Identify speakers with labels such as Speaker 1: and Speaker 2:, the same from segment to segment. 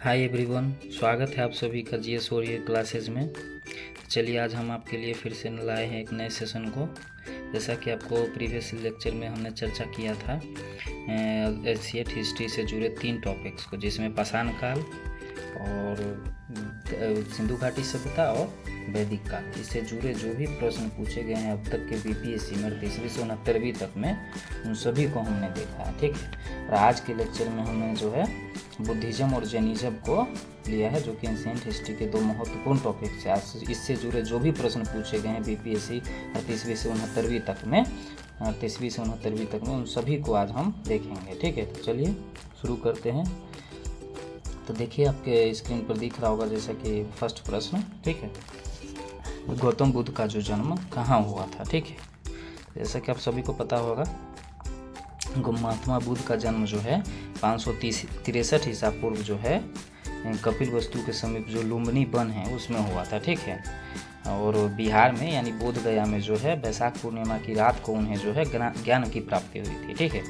Speaker 1: Hi everyone, स्वागत है आप सभी का जीएस और ये क्लासेज में। चलिए आज हम आपके लिए फिर से लाए हैं एक नए सेशन को। जैसा कि आपको प्रीवियस लेक्चर में हमने चर्चा किया था एशियट हिस्ट्री से जुड़े 3 टॉपिक्स को, जिसमें पाषाण काल और सिंधु घाटी सभ्यता और वैदिक काल, इससे जुड़े जो भी प्रश्न पूछे गए हैं अब तक के बीपीएससी में 38वीं से 69वीं तक में, उन सभी को हमने देखा है। ठीक है, और आज के लेक्चर में हमने जो है बुद्धिज्म और जैनिज्म को लिया है, जो कि एंशिएंट हिस्ट्री के 2 महत्वपूर्ण टॉपिक्स है। इससे जुड़े जो भी प्रश्न पूछे गए हैं बीपीएससी 38वीं से 69वीं तक में, 38वीं से 69वीं तक में, उन सभी को आज हम देखेंगे। ठीक है, तो चलिए शुरू करते हैं। तो देखिए आपके स्क्रीन पर दिख रहा होगा जैसा कि फर्स्ट प्रश्न। ठीक है, गौतम बुद्ध का जो जन्म कहाँ हुआ था। ठीक है, जैसा कि आप सभी को पता होगा महात्मा बुद्ध का जन्म जो है 563 ईसा पूर्व जो है कपिल वस्तु के समीप जो लुम्बिनी वन है उसमें हुआ था। ठीक है, और बिहार में यानी बोध गया में जो है वैशाख पूर्णिमा की रात को उन्हें जो है ज्ञान की प्राप्ति हुई थी। ठीक है,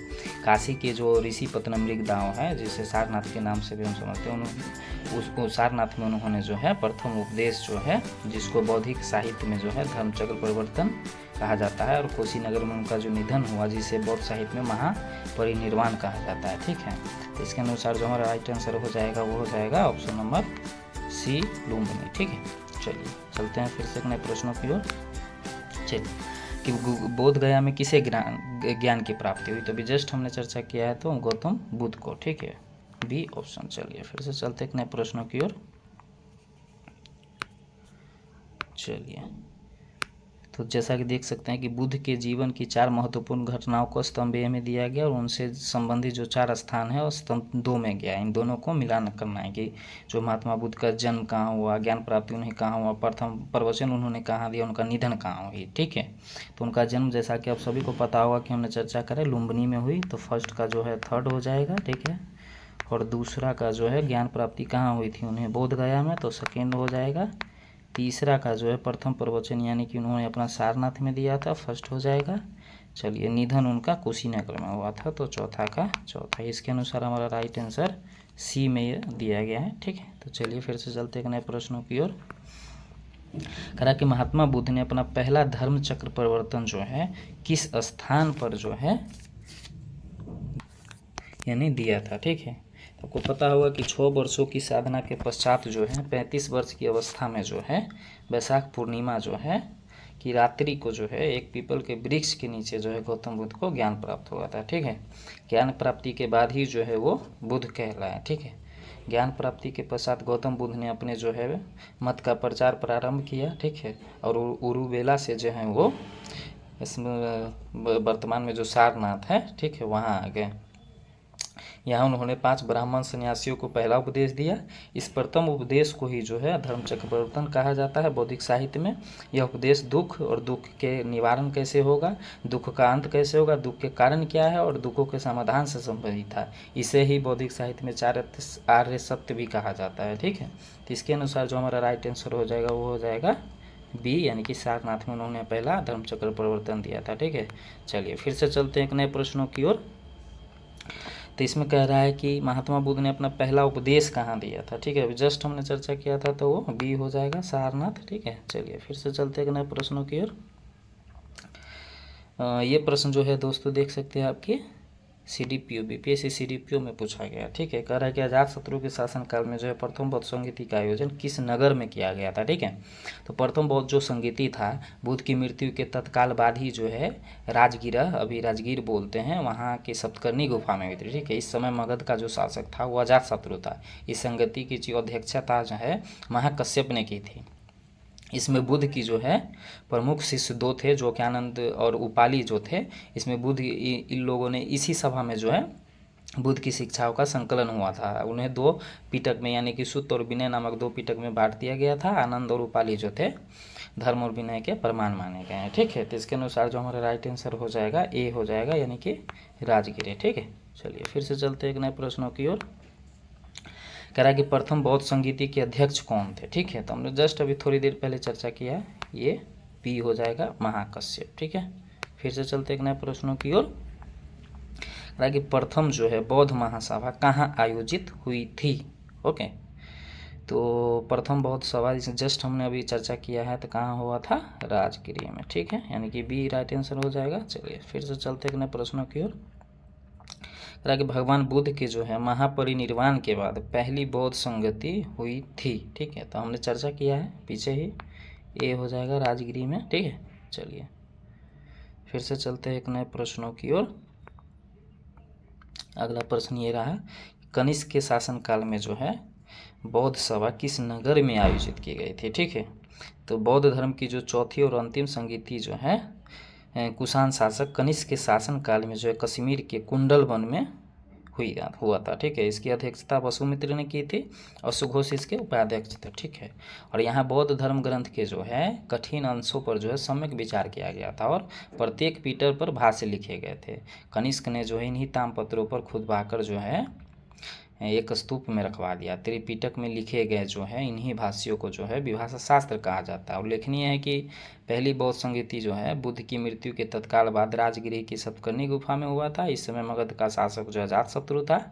Speaker 1: काशी के जो ऋषि पतनमृग दाव है, जिसे सारनाथ के नाम से भी हम समझते हैं, उसको सारनाथ में उन्होंने जो है प्रथम उपदेश जो है, जिसको बौद्धिक साहित्य में जो है धर्मचक्र परिवर्तन कहा जाता है, और कुशीनगर में उनका जो निधन हुआ, जिसे बौद्ध साहित्य में महापरिनिर्वाण कहा जाता है। ठीक है, इसके अनुसार जो हमारा राइट आंसर हो जाएगा वो हो जाएगा ऑप्शन नंबर सी, लुम्बिनी। ठीक है, चलिए चलते हैं फिर से नए प्रश्नों की ओर। चलिए कि बोध गया में किसे ज्ञान की प्राप्ति हुई, तो अभी जस्ट हमने चर्चा किया है, तो गौतम बुद्ध को। ठीक है, बी ऑप्शन। चलिए फिर से चलते हैं नए प्रश्नों की ओर। चलिए, तो जैसा कि देख सकते हैं कि बुद्ध के जीवन की 4 महत्वपूर्ण घटनाओं को स्तंभ ए में दिया गया, और उनसे संबंधित जो 4 स्थान है और स्तंभ 2 में गया। इन दोनों को मिलान करना है कि जो महात्मा बुद्ध का जन्म कहाँ हुआ, ज्ञान प्राप्ति उन्हें कहाँ हुआ, प्रथम प्रवचन उन्होंने कहाँ दिया, उनका निधन कहाँ हुई। ठीक है, तो उनका जन्म जैसा कि आप सभी को पता होगा कि हमने चर्चा करें लुम्बिनी में हुई, तो फर्स्ट का जो है 3rd हो जाएगा। ठीक है, और दूसरा का जो है ज्ञान प्राप्ति कहाँ हुई थी उन्हें, बोध गया में, तो 2nd हो जाएगा। तीसरा का जो है प्रथम प्रवचन यानी कि उन्होंने अपना सारनाथ में दिया था, 1st हो जाएगा। चलिए, निधन उनका कुशीनगर में हुआ था, तो चौथा का चौथा। इसके अनुसार हमारा राइट आंसर सी में दिया गया है। ठीक है, तो चलिए फिर से चलते हैं नए प्रश्नों की ओर। कहा कि महात्मा बुद्ध ने अपना पहला धर्म चक्र परिवर्तन जो है किस स्थान पर जो है यानी दिया था। ठीक है, आपको पता होगा कि 6 वर्षों की साधना के पश्चात जो है 35 वर्ष की अवस्था में जो है वैशाख पूर्णिमा जो है कि रात्रि को जो है एक पीपल के वृक्ष के नीचे जो है गौतम बुद्ध को ज्ञान प्राप्त हुआ था। ठीक है, ज्ञान प्राप्ति के बाद ही जो है वो बुद्ध कहलाए। ठीक है, ज्ञान प्राप्ति के पश्चात गौतम बुद्ध ने अपने जो है मत का प्रचार प्रारंभ किया। ठीक है, और उरुवेला से जो है वो इसमें वर्तमान में जो सारनाथ है, ठीक है, वहाँ आ गए। यहाँ उन्होंने 5 ब्राह्मण सन्यासियों को पहला उपदेश दिया। इस प्रथम उपदेश को ही जो है धर्मचक्र परिवर्तन कहा जाता है बौद्धिक साहित्य में। यह उपदेश दुख और दुख के निवारण कैसे होगा, दुख का अंत कैसे होगा, दुख के कारण क्या है, और दुखों के समाधान से संबंधित था। इसे ही बौद्धिक साहित्य में 4 आर्य सत्य भी कहा जाता है। ठीक है, तो इसके अनुसार जो हमारा राइट आंसर हो जाएगा वो हो जाएगा बी, यानी कि सारनाथ में उन्होंने पहला धर्मचक्र परिवर्तन दिया था। ठीक है, चलिए फिर से चलते हैं एक नए प्रश्नों की ओर। तो इसमें कह रहा है कि महात्मा बुद्ध ने अपना पहला उपदेश कहाँ दिया था। ठीक है, अभी जस्ट हमने चर्चा किया था, तो वो बी हो जाएगा, सारनाथ। ठीक है, चलिए फिर से चलते हैं नए प्रश्नों की ओर। ये प्रश्न जो है दोस्तों देख सकते हैं आपके CDPO बीपीएससी CDPO में पूछा गया। ठीक है, कह रहा है कि अजातशत्रु के शासनकाल में जो है प्रथम बौद्ध संगीति का आयोजन किस नगर में किया गया था। ठीक है, तो प्रथम बौद्ध जो संगीति था बुद्ध की मृत्यु के तत्काल बाद ही जो है राजगीर, अभी राजगीर बोलते हैं, वहाँ की सप्तकर्णी गुफा में हुई थी। ठीक है, इस समय मगध का जो शासक था वो अजातशत्रु था। इस संगीति की जो अध्यक्षता जो है महाकश्यप ने की थी। इसमें बुद्ध की जो है प्रमुख शिष्य 2 थे, जो कि आनंद और उपाली जो थे। इसमें बुद्ध इन लोगों ने इसी सभा में जो है बुद्ध की शिक्षाओं का संकलन हुआ था। उन्हें 2 पिटक में यानी कि सुत्त और विनय नामक 2 पिटक में बांट दिया गया था। आनंद और उपाली जो थे धर्म और विनय के प्रमाण माने गए हैं। ठीक है, तो इसके अनुसार जो हमारा राइट आंसर हो जाएगा ए हो जाएगा, यानी कि राजगीर। ठीक है, चलिए फिर से चलते हैं एक नए प्रश्नों की ओर। कह रहा है कि प्रथम बौद्ध संगीति के अध्यक्ष कौन थे। ठीक है, तो हमने जस्ट अभी थोड़ी देर पहले चर्चा किया है, ये पी हो जाएगा, महाकश्यप। ठीक है, फिर से चलते एक नए प्रश्नों की ओर। कह रहा है कि प्रथम जो है बौद्ध महासभा कहाँ आयोजित हुई थी। ओके, तो प्रथम बौद्ध सभा जस्ट हमने अभी चर्चा किया है, तो कहाँ हुआ था? राजगृह में। ठीक है, यानी कि बी राइट आंसर हो जाएगा। चलिए फिर से चलते हैं नए प्रश्नों की ओर। कि भगवान बुद्ध के जो है महापरिनिर्वाण के बाद पहली बौद्ध संगति हुई थी। ठीक है, तो हमने चर्चा किया है पीछे ही, ए हो जाएगा राजगिरी में। ठीक है, चलिए फिर से चलते हैं एक नए प्रश्नों की ओर। अगला प्रश्न ये रहा, कनिष्क के शासनकाल में जो है बौद्ध सभा किस नगर में आयोजित की गई थी? ठीक है, तो बौद्ध धर्म की जो चौथी और अंतिम संगति जो है कुषाण शासक कनिष्क के शासनकाल में जो है कश्मीर के कुंडल वन में हुआ था। ठीक है, इसकी अध्यक्षता वसुमित्र ने की थी और सुघोष इसके उपाध्यक्ष थे। ठीक है, और यहाँ बौद्ध धर्म ग्रंथ के जो है कठिन अंशों पर जो है सम्यक विचार किया गया था और प्रत्येक पीटर पर भाष्य लिखे गए थे। कनिष्क ने जो है इन्हीं ताम्रपत्रों पर खुद बहाकर जो है एक स्तूप में रखवा दिया। त्रिपिटक में लिखे गए जो है इन्हीं भाष्यों को जो है विभाषा शास्त्र कहा जाता है। उल्लेखनीय है कि पहली बौद्ध संगति जो है बुद्ध की मृत्यु के तत्काल बाद राजगृह की सतकर्णी गुफा में हुआ था। इस समय मगध का शासक जो अजातशत्रु था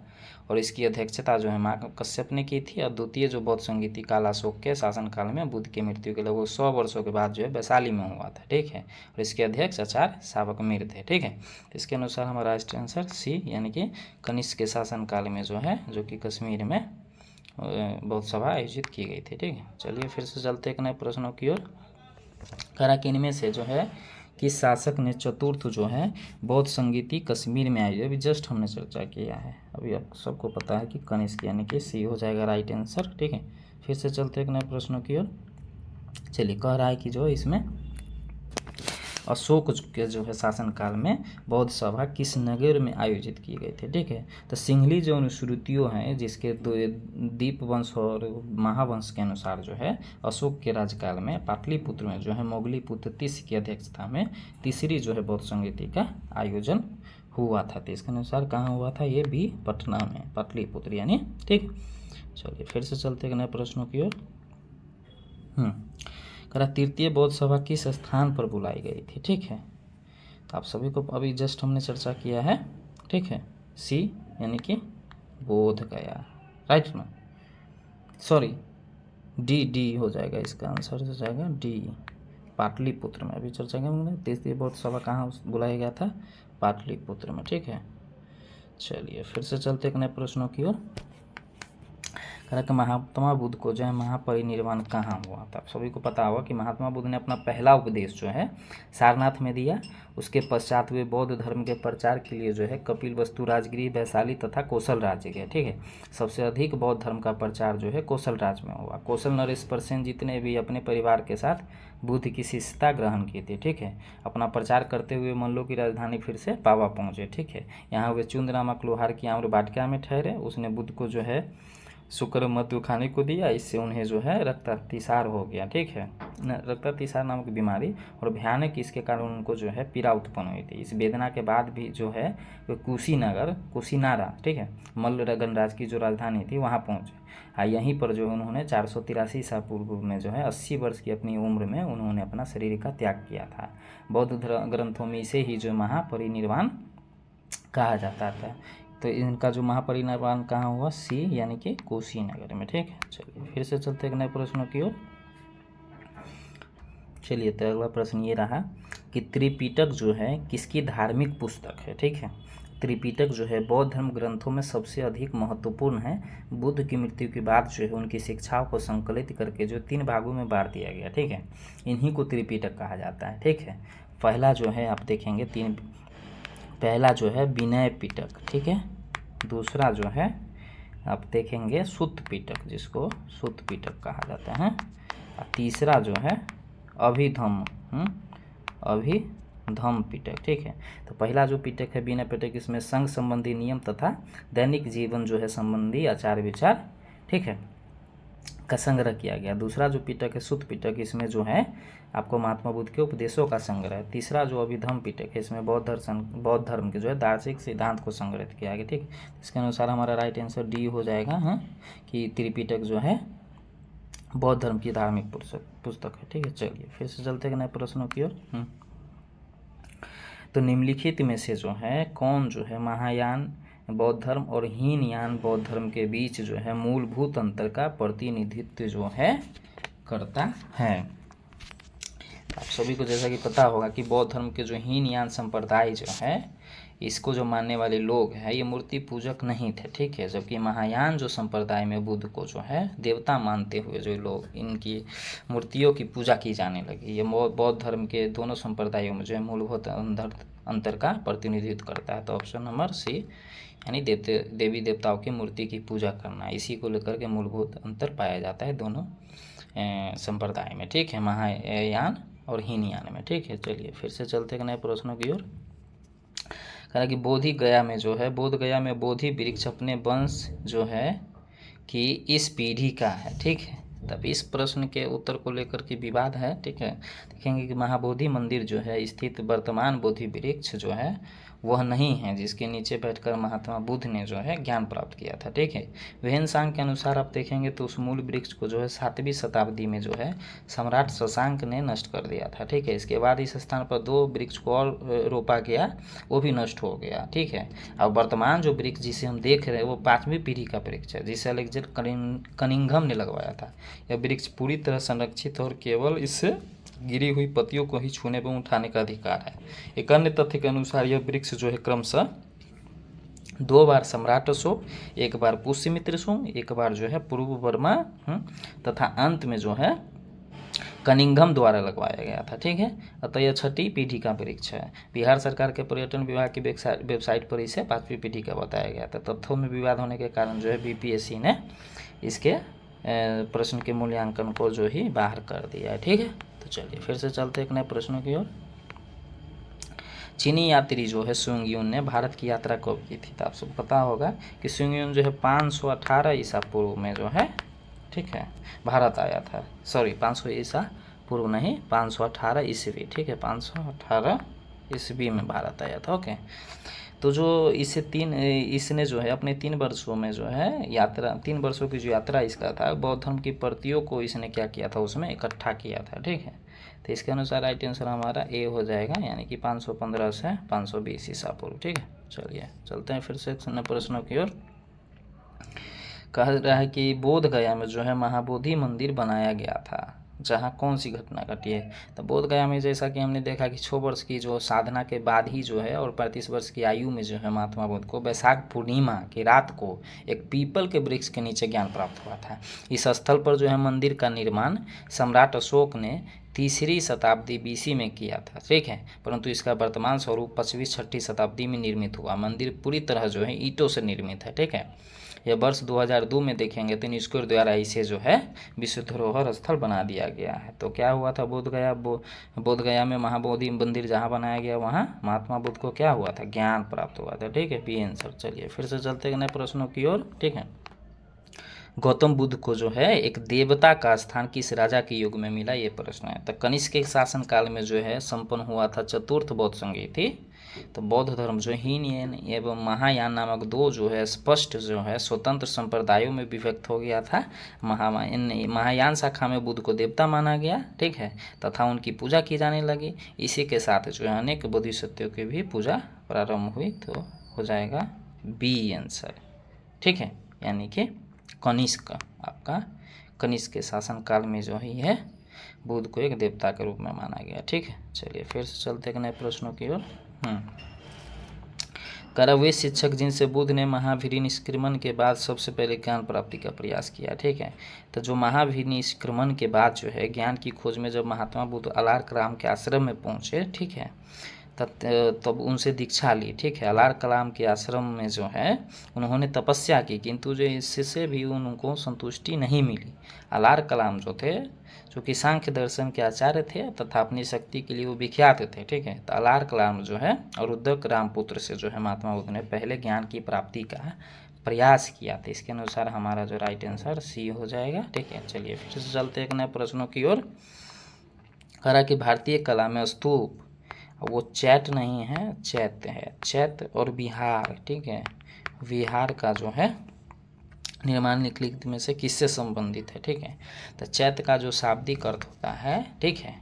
Speaker 1: और इसकी अध्यक्षता जो है माँ कश्यप ने की थी। और द्वितीय जो बौद्ध संगति कालाशोक के शासनकाल में बुद्ध की मृत्यु के लगभग 100 वर्षों के बाद जो है वैशाली में हुआ था। ठीक है, और इसके अध्यक्ष आचार्य सावकमीर थे। ठीक है, इसके अनुसार हमारा राइट आंसर सी यानी कि कनिष्क के शासनकाल में जो है जो कि कश्मीर में बौद्ध सभा आयोजित की गई थी। ठीक है, चलिए फिर से चलते एक नए प्रश्नों की ओर। करा कि इनमें से जो है किस शासक ने चतुर्थ जो है बौद्ध संगीति कश्मीर में आई? अभी जस्ट हमने चर्चा किया है, अभी आप सबको पता है कि कनिष्क यानी कि सी हो जाएगा राइट आंसर। ठीक है, फिर से चलते एक नए प्रश्नों की ओर। चलिए कह रहा है कि जो इसमें अशोक के जो है शासनकाल में बौद्ध सभा किस नगर में आयोजित की गई थी? ठीक है, तो सिंहली जो अनुश्रुतियों हैं जिसके दीप वंश और महावंश के अनुसार जो है अशोक के राज्यकाल में पाटलिपुत्र में जो है मोगली पुत्र तीस की अध्यक्षता में तीसरी जो है बौद्ध संगति का आयोजन हुआ था। तो इसके अनुसार कहाँ हुआ था? ये भी पटना में, पाटलिपुत्र यानी। ठीक, चलिए फिर से चलते हैं नए प्रश्नों की ओर। करा तृतीय बौद्ध सभा किस स्थान पर बुलाई गई थी? ठीक है, तो आप सभी को अभी जस्ट हमने चर्चा किया है। ठीक है, सी यानी कि बोध गया, राइट ना? सॉरी, डी हो जाएगा, इसका आंसर हो जाएगा डी, पाटलिपुत्र में। अभी चर्चा किया हमने तृतीय बौद्ध सभा कहाँ बुलाया गया था? पाटलिपुत्र में। ठीक है, चलिए फिर से चलते एक नए प्रश्नों की ओर। कि महात्मा बुद्ध को जो है महापरिनिर्वाण कहाँ हुआ था? आप सभी को पता होगा कि महात्मा बुद्ध ने अपना पहला उपदेश जो है सारनाथ में दिया। उसके पश्चात वे बौद्ध धर्म के प्रचार के लिए जो है कपिलवस्तु, राजगृह, वैशाली तथा कौशल राज्य गए। ठीक है, सबसे अधिक बौद्ध धर्म का प्रचार जो है कौशल राज्य में हुआ। कौशल नरेश परसेन जितने भी अपने परिवार के साथ बुद्ध की शिष्यता ग्रहण की थी। ठीक है, अपना प्रचार करते हुए मल्लों की राजधानी फिर से पावा पहुँचे। ठीक है, यहाँ वे चुंद नामक लोहार की आम्र वाटिका में ठहरे। उसने बुद्ध को जो है शुक्र मधु खाने को दिया, इससे उन्हें जो है रक्तातिसार हो गया। ठीक है, रक्तातिसार नामक बीमारी, और भयानक इसके कारण उनको जो है पीड़ा उत्पन्न हुई थी। इस वेदना के बाद भी जो है वो कुशीनारा, ठीक है, मल्ल गणराज की जो राजधानी थी वहाँ पहुँचे। यहीं पर जो उन्होंने 483 ईसा पूर्व में जो है 80 वर्ष की अपनी उम्र में उन्होंने अपना शरीर का त्याग किया था। बौद्ध ग्रंथों में इसे ही जो महापरिनिर्वाण कहा जाता था। तो इनका जो महापरिनिर्वाण कहाँ हुआ? सी यानी कि कुशीनगर में। ठीक है, चलिए फिर से चलते एक नए प्रश्नों की ओर। चलिए तो अगला प्रश्न ये रहा कि त्रिपिटक जो है किसकी धार्मिक पुस्तक है? ठीक है, त्रिपिटक जो है बौद्ध धर्म ग्रंथों में सबसे अधिक महत्वपूर्ण है। बुद्ध की मृत्यु के बाद जो है उनकी शिक्षाओं को संकलित करके जो 3 भागों में बांट दिया गया। ठीक है, इन्हीं को त्रिपिटक कहा जाता है। ठीक है, पहला जो है आप देखेंगे पहला जो है विनय पिटक। ठीक है, दूसरा जो है आप देखेंगे सुत्त पिटक, जिसको सुत्त पिटक कहा जाता है। और तीसरा जो है अभिधम पिटक। ठीक है, तो पहला जो पिटक है विनय पिटक, इसमें संघ संबंधी नियम तथा दैनिक जीवन जो है संबंधी आचार विचार, ठीक है, का संग्रह किया गया। दूसरा जो पिटक है सुत्त पिटक, इसमें जो है आपको महात्मा बुद्ध के उपदेशों का संग्रह है। तीसरा जो अभिधम पिटक है, इसमें बौद्ध धर्म के जो है दार्शनिक सिद्धांत को संग्रहित किया गया। ठीक, इसके अनुसार हमारा राइट आंसर डी हो जाएगा। कि त्रिपिटक जो है बौद्ध धर्म की धार्मिक पुस्तक है। ठीक है, चलिए फिर से चलते हैं नए प्रश्नों की ओर। तो निम्नलिखित में से जो है कौन जो है महायान बौद्ध धर्म और हीनयान बौद्ध धर्म के बीच जो है मूलभूत अंतर का प्रतिनिधित्व जो है करता है। आप सभी को जैसा कि पता होगा कि बौद्ध धर्म के जो हीनयान संप्रदाय जो है, इसको जो मानने वाले लोग हैं ये मूर्ति पूजक नहीं थे, ठीक है। जबकि महायान जो संप्रदाय में बुद्ध को जो है देवता मानते हुए जो लोग, इनकी मूर्तियों की पूजा की जाने लगी। ये बौद्ध धर्म के दोनों संप्रदायों में जो है मूलभूत अंतर का प्रतिनिधित्व करता है। तो ऑप्शन नंबर सी, यानी देवी देवताओं की मूर्ति की पूजा करना, इसी को लेकर के मूलभूत अंतर पाया जाता है दोनों संप्रदाय में, ठीक है, महायान और हीनयान में, ठीक है। चलिए फिर से चलते हैं नए प्रश्नों की ओर। कहा कि बोधि गया में जो है, बोध गया में बोधि वृक्ष अपने वंश जो है कि इस पीढ़ी का है, ठीक है। तब इस प्रश्न के उत्तर को लेकर के विवाद है, ठीक है। देखेंगे कि महाबोधि मंदिर जो है स्थित वर्तमान बोधि वृक्ष जो है वह नहीं है जिसके नीचे बैठकर महात्मा बुद्ध ने जो है ज्ञान प्राप्त किया था, ठीक है। वेहनसांग के अनुसार आप देखेंगे तो उस मूल वृक्ष को जो है 7वीं शताब्दी में जो है सम्राट शशांक ने नष्ट कर दिया था, ठीक है। इसके बाद इस स्थान पर 2 वृक्ष को और रोपा गया, वो भी नष्ट हो गया, ठीक है। अब वर्तमान जो वृक्ष जिसे हम देख रहे हैं वो 5वीं पीढ़ी का वृक्ष है जिसे अलेक्जेंडर कनिंघम ने लगवाया था। यह वृक्ष पूरी तरह संरक्षित और केवल इससे गिरी हुई पत्तियों को ही छूने एवं उठाने का अधिकार है। एक अन्य तथ्य के अनुसार यह वृक्ष जो है क्रमशः 2 बार सम्राट अशोक, 1 बार पुष्यमित्र सुंग, 1 बार जो है पूर्व वर्मा तथा अंत में जो है कनिंघम द्वारा लगवाया गया था, ठीक है। अतः यह 6ठी पीढ़ी का वृक्ष है। बिहार सरकार के पर्यटन विभाग की वेबसाइट पर इसे 5वीं पीढ़ी का बताया गया था। तथ्यों में विवाद होने के कारण जो है बीपीएससी ने इसके प्रश्न के मूल्यांकन को जो ही बाहर कर दिया है, ठीक है। तो चलिए फिर से चलते हैं एक नए प्रश्नों की ओर। चीनी यात्री जो है सुंगयुन ने भारत की यात्रा कब की थी? तो आप सबको पता होगा कि सुंगयुन जो है 518 ईसा पूर्व में जो है, ठीक है, भारत आया था। सॉरी 500 ईसा पूर्व नहीं, 518 ईस्वी, ठीक है, 518 ईस्वी में भारत आया था, ओके। तो जो इसने जो है अपने 3 वर्षों में जो है यात्रा, 3 वर्षों की जो यात्रा इसका था, बौद्ध धर्म की प्रतियों को इसने क्या किया था, उसमें इकट्ठा किया था, ठीक है। तो इसके अनुसार राइट आंसर हमारा ए हो जाएगा, यानी कि 515 से 520 ईसा पूर्व, ठीक है। चलिए चलते हैं फिर से प्रश्नों की ओर। कह रहा है कि बोध गया में जो है महाबोधि मंदिर बनाया गया था, जहाँ कौन सी घटना घटी है? तो बोध गया में जैसा कि हमने देखा कि 6 वर्ष की जो साधना के बाद ही जो है और 35 वर्ष की आयु में जो है महात्मा बुद्ध को वैशाख पूर्णिमा की रात को एक पीपल के वृक्ष के नीचे ज्ञान प्राप्त हुआ था। इस स्थल पर जो है मंदिर का निर्माण सम्राट अशोक ने 3री शताब्दी बीसी में किया था, ठीक है, परंतु इसका वर्तमान स्वरूप 5वीं 6ठी शताब्दी में निर्मित हुआ। मंदिर पूरी तरह जो है ईंटों से निर्मित है, ठीक है। यह वर्ष 2002 में देखेंगे तो यूनेस्को द्वारा इसे जो है विश्व धरोहर स्थल बना दिया गया है। तो क्या हुआ था, बोध गया में महाबोधि मंदिर जहाँ बनाया गया वहाँ महात्मा बुद्ध को क्या हुआ था, ज्ञान प्राप्त हुआ था, ठीक है, बी आंसर। चलिए फिर से चलते हैं नए प्रश्नों की ओर, ठीक है। गौतम बुद्ध को जो है एक देवता का स्थान किस राजा के युग में मिला, ये प्रश्न है। तो कनिष्क के शासन काल में जो है संपन्न हुआ था चतुर्थ बौद्ध संगीति। तो बौद्ध धर्म जो हीनयान एवं महायान नामक 2 जो है स्पष्ट जो है स्वतंत्र संप्रदायों में विभक्त हो गया था। महायान शाखा में बुद्ध को देवता माना गया, ठीक है, तथा उनकी पूजा की जाने लगी। इसी के साथ जो है अनेक बोधिसत्वों की भी पूजा प्रारंभ हुई। तो हो जाएगा बी आंसर, ठीक है, यानी कि कनिष्क, आपका कनिष्क के शासन काल में जो है बुद्ध को एक देवता के रूप में माना गया, ठीक है। चलिए फिर से चलते हैं नए प्रश्नों की ओर। वे शिक्षक जिनसे बुद्ध ने महावीर निष्क्रमण के बाद सबसे पहले ज्ञान प्राप्ति का प्रयास किया, ठीक है। तो जो महावीर निष्क्रमण के बाद जो है ज्ञान की खोज में जब महात्मा बुद्ध अलारकलाम के आश्रम में पहुँचे, ठीक है, तब उनसे दीक्षा ली, ठीक है। अलारकलाम के आश्रम में जो है उन्होंने तपस्या की, किंतु जो इससे भी उनको संतुष्टि नहीं मिली। अलारकलाम जो थे, जो कि सांख्य दर्शन के आचार्य थे तथा अपनी शक्ति के लिए वो विख्यात थे, ठीक है। तो अलारकलाम जो है और उद्दक रामपुत्र से जो है महात्मा बुद्ध ने पहले ज्ञान की प्राप्ति का प्रयास किया था। इसके अनुसार हमारा जो राइट आंसर सी हो जाएगा, ठीक है। चलिए फिर से चलते हैं नए प्रश्नों की ओर। कह रहा कि भारतीय कला में स्तूप, वो चैट नहीं है, चैत्य है, चैत्य और विहार, ठीक है, विहार का जो है निर्माण निम्नलिखित में से किससे संबंधित है, ठीक है। तो चैत्य का जो शाब्दिक अर्थ होता है, ठीक है,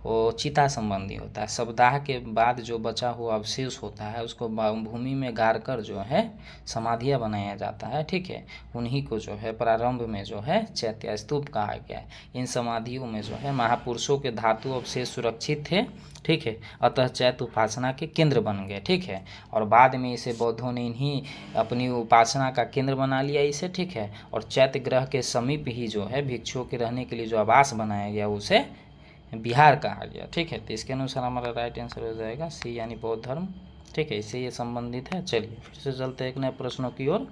Speaker 1: वो चिता संबंधी होता है। शवदाह के बाद जो बचा हुआ अवशेष होता है उसको भूमि में गाड़ कर जो है समाधियाँ बनाया जाता है, ठीक है। उन्हीं को जो है प्रारंभ में जो है चैत्य स्तूप कहा गया है। इन समाधियों में जो है महापुरुषों के धातु अवशेष सुरक्षित थे, ठीक है। अतः चैत्य उपासना के केंद्र बन गए, ठीक है। और बाद में इसे बौद्धों ने इन्हीं अपनी उपासना का केंद्र बना लिया इसे, ठीक है। और चैत्य ग्रह के समीप ही जो है भिक्षुओं के रहने के लिए जो आवास बनाया गया उसे बिहार कहा गया, ठीक है। तो इसके अनुसार हमारा राइट आंसर हो जाएगा सी यानी बौद्ध धर्म, ठीक है। इससे ये संबंधित है। चलिए फिर से चलते हैं एक नए प्रश्नों की ओर।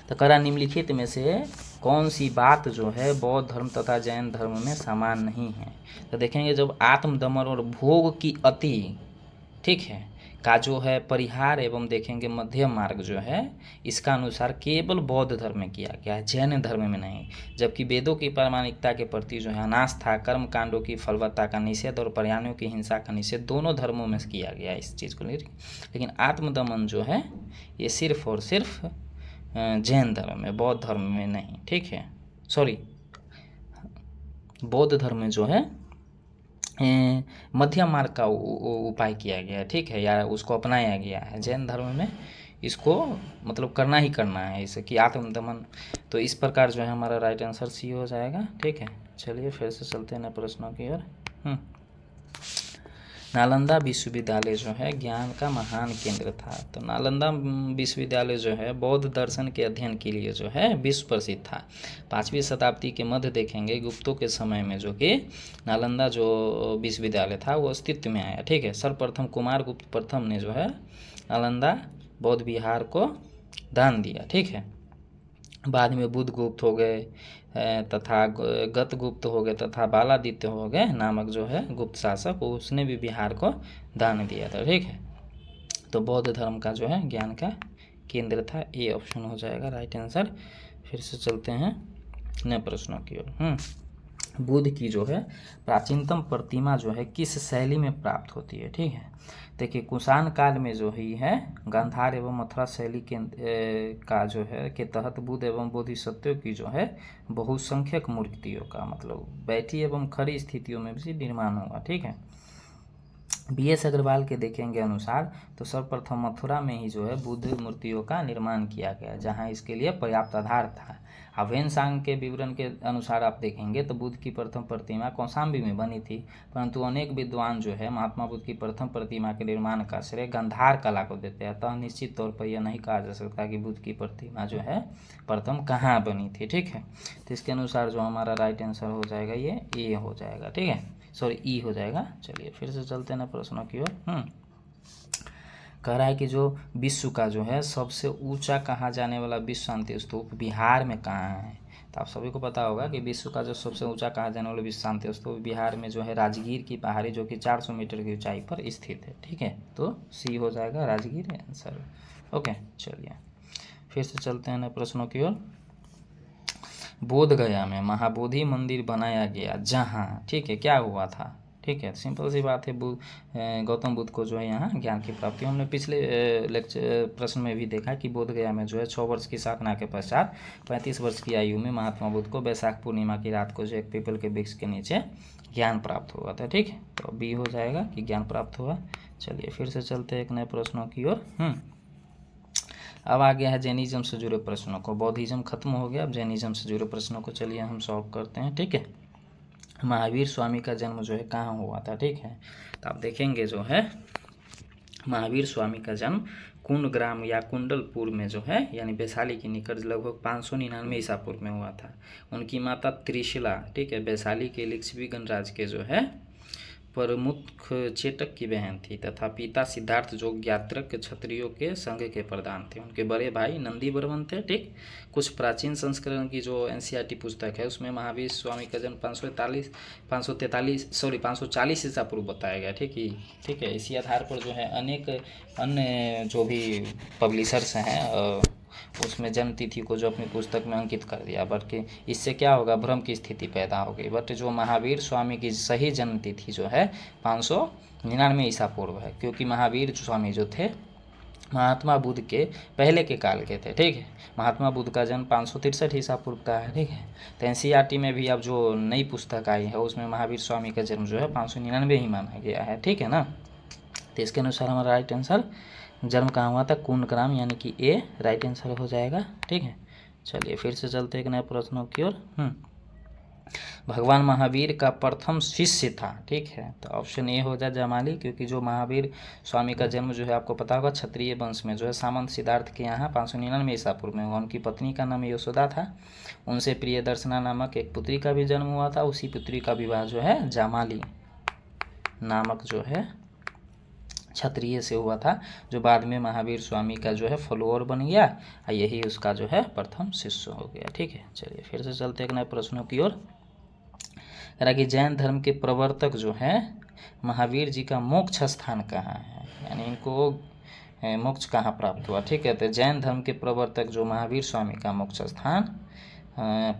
Speaker 1: तो करा निम्नलिखित में से कौन सी बात जो है बौद्ध धर्म तथा जैन धर्म में समान नहीं है। तो देखेंगे जब आत्मदमन और भोग की अति, ठीक है, का जो है परिहार एवं देखेंगे मध्यम मार्ग जो है इसका अनुसार केवल बौद्ध धर्म में किया गया है, जैन धर्म में नहीं। जबकि वेदों की प्रामाणिकता के प्रति जो है अनास्था, कर्म कांडों की फलवत्ता का निषेध और प्राणियों की हिंसा का निषेध दोनों धर्मों में किया गया है इस चीज़ को लेकिन आत्मदमन जो है ये सिर्फ और सिर्फ जैन धर्म में, बौद्ध धर्म में नहीं, ठीक है। सॉरी, बौद्ध धर्म में जो है मध्यम मार्ग का उपाय किया गया है, ठीक है, या उसको अपनाया गया है। जैन धर्म में इसको मतलब करना ही करना है इसे कि आत्मदमन। तो इस प्रकार जो है हमारा राइट आंसर सी हो जाएगा, ठीक है। चलिए फिर से चलते हैं नए प्रश्नों की ओर। नालंदा विश्वविद्यालय जो है ज्ञान का महान केंद्र था। तो नालंदा विश्वविद्यालय जो है बौद्ध दर्शन के अध्ययन के लिए जो है विश्व प्रसिद्ध था। 5वीं शताब्दी के मध्य देखेंगे गुप्तों के समय में जो कि नालंदा जो विश्वविद्यालय था वो अस्तित्व में आया, ठीक है। सर्वप्रथम कुमार गुप्त प्रथम ने जो है नालंदा बौद्ध विहार को दान दिया, ठीक है। बाद में बुद्ध गुप्त हो गए तथा गत गुप्त हो गए तथा बालादित्य हो गए नामक जो है गुप्त शासक, उसने भी बिहार को दान दिया था, ठीक है। तो बौद्ध धर्म का जो है ज्ञान का केंद्र था, ये ऑप्शन हो जाएगा राइट आंसर। फिर से चलते हैं नए प्रश्नों की ओर। बुद्ध की जो है प्राचीनतम प्रतिमा जो है किस शैली में प्राप्त होती है, ठीक है। देखिए कुषाण काल में जो ही है गांधार एवं मथुरा शैली के का जो है के तहत बुद्ध एवं बोधिसत्वों की जो है बहुसंख्यक मूर्तियों का मतलब बैठी एवं खड़ी स्थितियों में भी निर्माण हुआ, ठीक है। BS अग्रवाल के देखेंगे अनुसार तो सर्वप्रथम मथुरा में ही जो है बुद्ध मूर्तियों का निर्माण किया गया जहां इसके लिए पर्याप्त आधार था। वेनसांग के विवरण के अनुसार आप देखेंगे तो बुद्ध की प्रथम प्रतिमा कौशाम्बी में बनी थी, परंतु अनेक विद्वान जो है महात्मा बुद्ध की प्रथम प्रतिमा के निर्माण का श्रेय गांधार कला को देते हैं। अतः निश्चित तौर पर यह नहीं कहा जा सकता कि बुद्ध की प्रतिमा जो है प्रथम कहाँ बनी थी, ठीक है। तो इसके अनुसार जो हमारा राइट आंसर हो जाएगा ये ए हो जाएगा, ठीक है, सॉरी ई हो जाएगा। चलिए फिर से चलते हैं ना प्रश्नों की ओर। कह रहा है कि जो विश्व का जो है सबसे ऊंचा कहा जाने वाला विश्व शांति स्तूप बिहार में कहाँ है। तो आप सभी को पता होगा कि विश्व का जो सबसे ऊंचा कहा जाने वाला विश्व शांति स्तूप बिहार में जो है राजगीर की पहाड़ी जो कि 400 मीटर की ऊंचाई पर स्थित है, ठीक है। तो सी हो जाएगा राजगीर आंसर, ओके। चलिए फिर से चलते हैं नए प्रश्नों की ओर। बोध गया में महाबोधि मंदिर बनाया गया जहाँ, ठीक है, क्या हुआ था, ठीक है। सिंपल सी बात है, गौतम बुद्ध को जो है यहाँ ज्ञान की प्राप्ति। हमने पिछले लेक्चर प्रश्न में भी देखा कि बोध गया में जो है 6 वर्ष की साधना के पश्चात 35 वर्ष की आयु में महात्मा बुद्ध को वैशाख पूर्णिमा की रात को जो एक पीपल के वृक्ष के नीचे ज्ञान प्राप्त हुआ था, ठीक है। तो बी हो जाएगा कि ज्ञान प्राप्त हुआ। चलिए फिर से चलते हैं एक नए प्रश्नों की ओर। अब आ गया है जैनिज्म से जुड़े प्रश्नों को। बौद्धिज्म खत्म हो गया, अब जैनिज्म से जुड़े प्रश्नों को चलिए हम सॉल्व करते हैं, ठीक है। महावीर स्वामी का जन्म जो है कहाँ हुआ था, ठीक है। तो आप देखेंगे जो है महावीर स्वामी का जन्म कुंडग्राम या कुंडलपुर में जो है यानी वैशाली के निकट लगभग 599 ईसा पूर्व में हुआ था। उनकी माता त्रिशिला, ठीक है, वैशाली के लिच्छवी गणराज्य के जो है प्रमुख चेटक की बहन थी तथा पिता सिद्धार्थ जो ज्ञात्रक क्षत्रियों के संघ के प्रधान थे। उनके बड़े भाई नंदी वर्मन थे, ठीक। कुछ प्राचीन संस्करण की जो NCERT पुस्तक है उसमें महावीर स्वामी का जन्म 540 ईसा पूर्व बताया गया, ठीक है। इसी आधार पर जो है अनेक अन्य जो भी पब्लिशर्स हैं उसमें जन्म तिथि को जो अपनी पुस्तक में अंकित कर दिया, बल्कि इससे क्या होगा भ्रम की स्थिति पैदा हो गई। बट जो महावीर स्वामी की सही जन्म तिथि जो है 599 ईसा पूर्व है, क्योंकि महावीर स्वामी जो थे महात्मा बुद्ध के पहले के काल के थे, ठीक है। महात्मा बुद्ध का जन्म 563 ईसा पूर्व का है, ठीक है। तो एनसीईआरटी में भी अब जो नई पुस्तक आई है उसमें महावीर स्वामी का जन्म जो है 599 ही माना गया है, ठीक है ना। तो इसके अनुसार हमारा राइट आंसर जन्म कहाँ हुआ था, कुंडग्राम, यानी कि ए राइट आंसर हो जाएगा, ठीक है। चलिए फिर से चलते एक नए प्रश्नों की ओर। भगवान महावीर का प्रथम शिष्य था, ठीक है। तो ऑप्शन ए हो जाए जमाली, क्योंकि जो महावीर स्वामी का जन्म जो है आपको पता होगा क्षत्रिय वंश में जो है सामंत सिद्धार्थ के यहाँ 599 ईसा पूर्व में हुआ। उनकी पत्नी का नाम यशोदा था, उनसे प्रियदर्शना नामक एक पुत्री का भी जन्म हुआ था। उसी पुत्री का विवाह जो है जामाली नामक जो है क्षत्रिय से हुआ था, जो बाद में महावीर स्वामी का जो है फॉलोअर बन गया, यही उसका जो है प्रथम शिष्य हो गया, ठीक है। चलिए फिर से चलते एक नए प्रश्नों की ओर। कह रहा कि जैन धर्म के प्रवर्तक जो है महावीर जी का मोक्ष स्थान कहाँ है, यानी इनको मोक्ष कहाँ प्राप्त हुआ, ठीक है। तो जैन धर्म के प्रवर्तक जो महावीर स्वामी का मोक्ष स्थान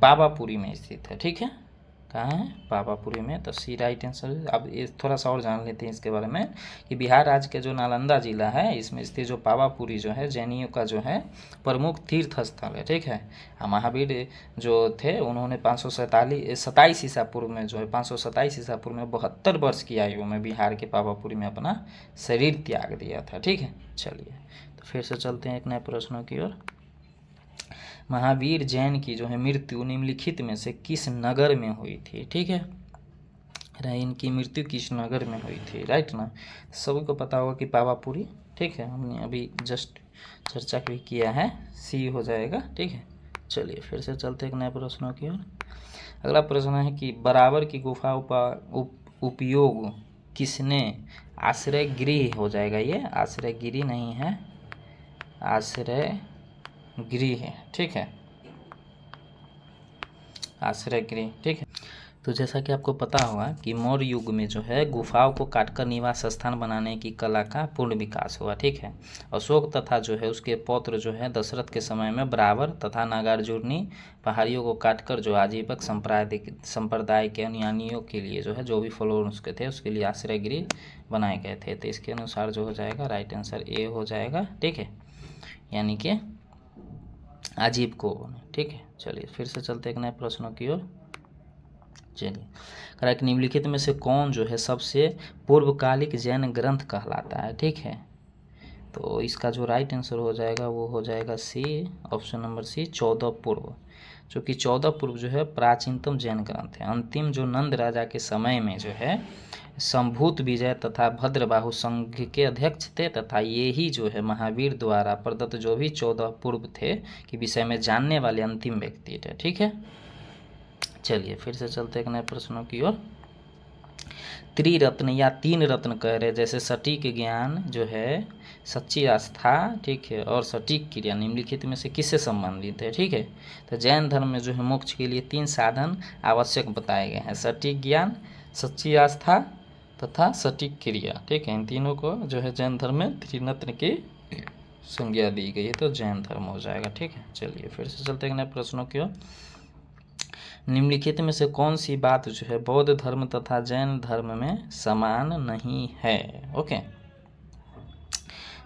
Speaker 1: पावापुरी में स्थित है, ठीक है। कहाँ है, पावापुरी में। तो सी राइट आंसर। अब इस थोड़ा सा और जान लेते हैं इसके बारे में कि बिहार राज्य के जो नालंदा जिला है इसमें स्थित जो पावापुरी जो है जैनियों का जो है प्रमुख तीर्थ स्थल है, ठीक है। महावीर जो थे उन्होंने 527 ईसा पूर्व में जो है 527 ईसा पूर्व में 72 वर्ष की आयु में बिहार के पावापुरी में अपना शरीर त्याग दिया था, ठीक है। चलिए तो फिर से चलते हैं एक नए प्रश्नों की ओर। महावीर जैन की जो है मृत्यु निम्नलिखित में से किस नगर में हुई थी, ठीक है। इनकी मृत्यु किस नगर में हुई थी, राइट ना। सभी को पता होगा कि पावापुरी, ठीक है, हमने अभी जस्ट चर्चा भी किया है, सी हो जाएगा, ठीक है। चलिए फिर से चलते एक नए प्रश्नों की ओर। अगला प्रश्न है कि बराबर की गुफा उपयोग किसने आश्रय गृह हो जाएगा, ये आश्रय गिरी नहीं है, आश्रय गृह है, ठीक है, आश्रय गृह, ठीक है। तो जैसा कि आपको पता होगा कि मौर्य युग में जो है गुफाओं को काटकर निवास स्थान बनाने की कला का पूर्ण विकास हुआ, ठीक है। अशोक तथा जो है उसके पौत्र जो है दशरथ के समय में बराबर तथा नागार्जुनी पहाड़ियों को काटकर जो आजीवक संप्रदाय के अनुयायियों के लिए जो है जो भी फॉलोअर उसके थे उसके लिए आश्रय गृह बनाए गए थे। तो इसके अनुसार जो हो जाएगा राइट आंसर ए हो जाएगा, ठीक है, यानी कि अजीब को, ठीक है। चलिए फिर से चलते एक नए प्रश्नों की ओर। चलिए कह कि निम्नलिखित में से कौन जो है सबसे पूर्वकालिक जैन ग्रंथ कहलाता है, ठीक है। तो इसका जो राइट आंसर हो जाएगा वो हो जाएगा सी, ऑप्शन नंबर सी 14 पूर्व, जो कि 14 पूर्व जो है प्राचीनतम जैन ग्रंथ है। अंतिम जो नंद राजा के समय में जो है संभूत विजय तथा भद्रबाहु संघ के अध्यक्ष थे, तथा ये ही जो है महावीर द्वारा प्रदत्त जो भी 14 पूर्व थे के विषय में जानने वाले अंतिम व्यक्ति थे, ठीक है। चलिए फिर से चलते एक नए प्रश्नों की ओर। त्रिरत्न या 3 रत्न कह रहे, जैसे सटीक ज्ञान जो है, सच्ची आस्था, ठीक है, और सटीक क्रिया निम्नलिखित में से किससे संबंधित है, ठीक है। तो जैन धर्म में जो है मोक्ष के लिए 3 साधन आवश्यक बताए गए हैं, सटीक ज्ञान, सच्ची आस्था तथा सटीक क्रिया, ठीक है। इन तीनों को जो है जैन धर्म में त्रिरत्न की संज्ञा दी गई है, तो जैन धर्म हो जाएगा, ठीक है। चलिए फिर से चलते हैं नए प्रश्नों की ओर। निम्नलिखित में से कौन सी बात जो है बौद्ध धर्म तथा जैन धर्म में समान नहीं है, ओके।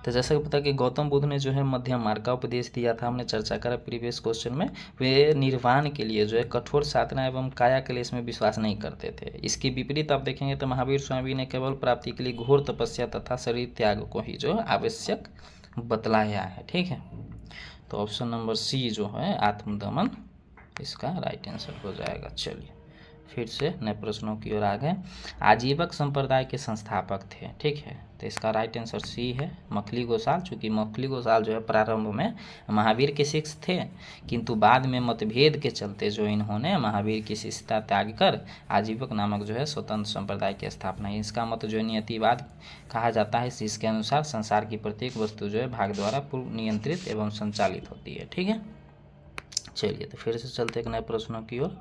Speaker 1: तो जैसा कि पता कि गौतम बुद्ध ने जो है मध्यम मार्ग का उपदेश दिया था, हमने चर्चा करा प्रीवियस क्वेश्चन में। वे निर्वाण के लिए जो है कठोर साधना एवं काया क्लेश में विश्वास नहीं करते थे। इसके विपरीत आप देखेंगे तो महावीर स्वामी ने केवल प्राप्ति के लिए घोर तपस्या तथा शरीर त्याग को ही जो आवश्यक बतलाया है, ठीक है। तो ऑप्शन नंबर सी जो है आत्मदमन इसका राइट आंसर हो जाएगा। चलिए फिर से नए प्रश्नों की ओर आ गए। आजीवक संप्रदाय के संस्थापक थे, ठीक है। तो इसका राइट आंसर सी है मखली गोसाल, चूँकि मखली गोसाल जो है प्रारंभ में महावीर के शिष्य थे, किंतु बाद में मतभेद के चलते जो इन्होंने महावीर की शिष्यता त्याग कर आजीवक नामक जो है स्वतंत्र संप्रदाय की स्थापना है। इसका मत जो है नियतिवाद कहा जाता है, जिसके अनुसार संसार की प्रत्येक वस्तु जो है भाग द्वारा पूर्व नियंत्रित एवं संचालित होती है, ठीक है। चलिए तो फिर से चलते एक नए प्रश्नों की ओर,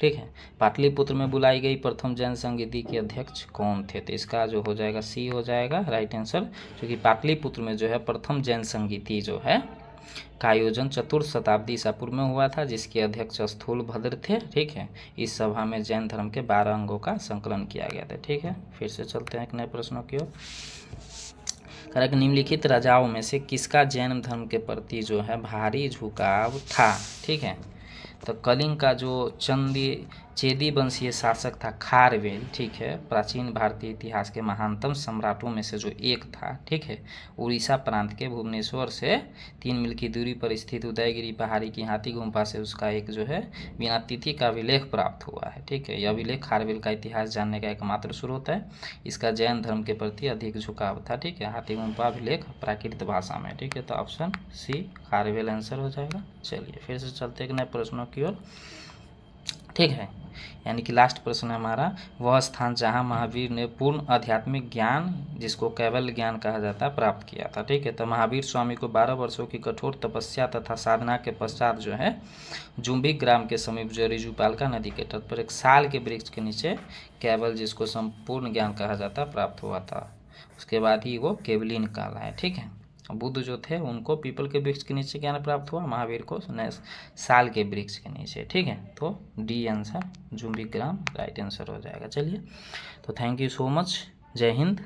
Speaker 1: ठीक है। पाटलिपुत्र में बुलाई गई प्रथम जैन संगीति के अध्यक्ष कौन थे, तो इसका जो हो जाएगा सी हो जाएगा राइट आंसर, क्योंकि पाटलिपुत्र में जो है प्रथम जैन संगीति जो है का आयोजन 4th शताब्दी ईसा पूर्व में हुआ था, जिसके अध्यक्ष स्थूलभद्र थे, ठीक है। इस सभा में जैन धर्म के 12 अंगों का संकलन किया गया था, ठीक है। फिर से चलते हैं एक नए प्रश्नों की ओर। कह रहा कि निम्नलिखित राजाओं में से किसका जैन धर्म के प्रति जो है भारी झुकाव था। ठीक है, तो कलिंग का जो चेदी वंशीय शासक था खारवेल, ठीक है, प्राचीन भारतीय इतिहास के महानतम सम्राटों में से जो एक था। ठीक है, उड़ीसा प्रांत के भुवनेश्वर से 3 मील की दूरी पर स्थित उदयगिरी पहाड़ी की हाथी गुम्फा से उसका एक जो है बिना तिथि का अभिलेख प्राप्त हुआ है। ठीक है, यह अभिलेख खारवेल का इतिहास जानने का एकमात्र स्रोत है। इसका जैन धर्म के प्रति अधिक झुकाव था। ठीक है, हाथी गुम्फा अभिलेख प्राकृत भाषा में। ठीक है, तो ऑप्शन सी खारवेल आंसर हो जाएगा। चलिए फिर से चलते एक नए प्रश्नों की ओर। ठीक है, यानी कि लास्ट प्रश्न है हमारा, वह स्थान जहां महावीर ने पूर्ण आध्यात्मिक ज्ञान, जिसको कैवल्य ज्ञान कहा जाता है, प्राप्त किया था। ठीक है, तो महावीर स्वामी को 12 वर्षों की कठोर तपस्या तथा साधना के पश्चात जो है जुम्बिक ग्राम के समीप जो रिजुपालका नदी के तट पर एक साल के वृक्ष के नीचे कैवल, जिसको संपूर्ण ज्ञान कहा जाता है, प्राप्त हुआ था। उसके बाद ही वो केवलिन काल है। ठीक है, बुद्ध जो थे उनको पीपल के वृक्ष के नीचे ज्ञान प्राप्त हुआ, महावीर को साल के वृक्ष के नीचे। ठीक है, तो डी आंसर जुम्बिक ग्राम राइट आंसर हो जाएगा। चलिए, तो थैंक यू सो मच, जय हिंद।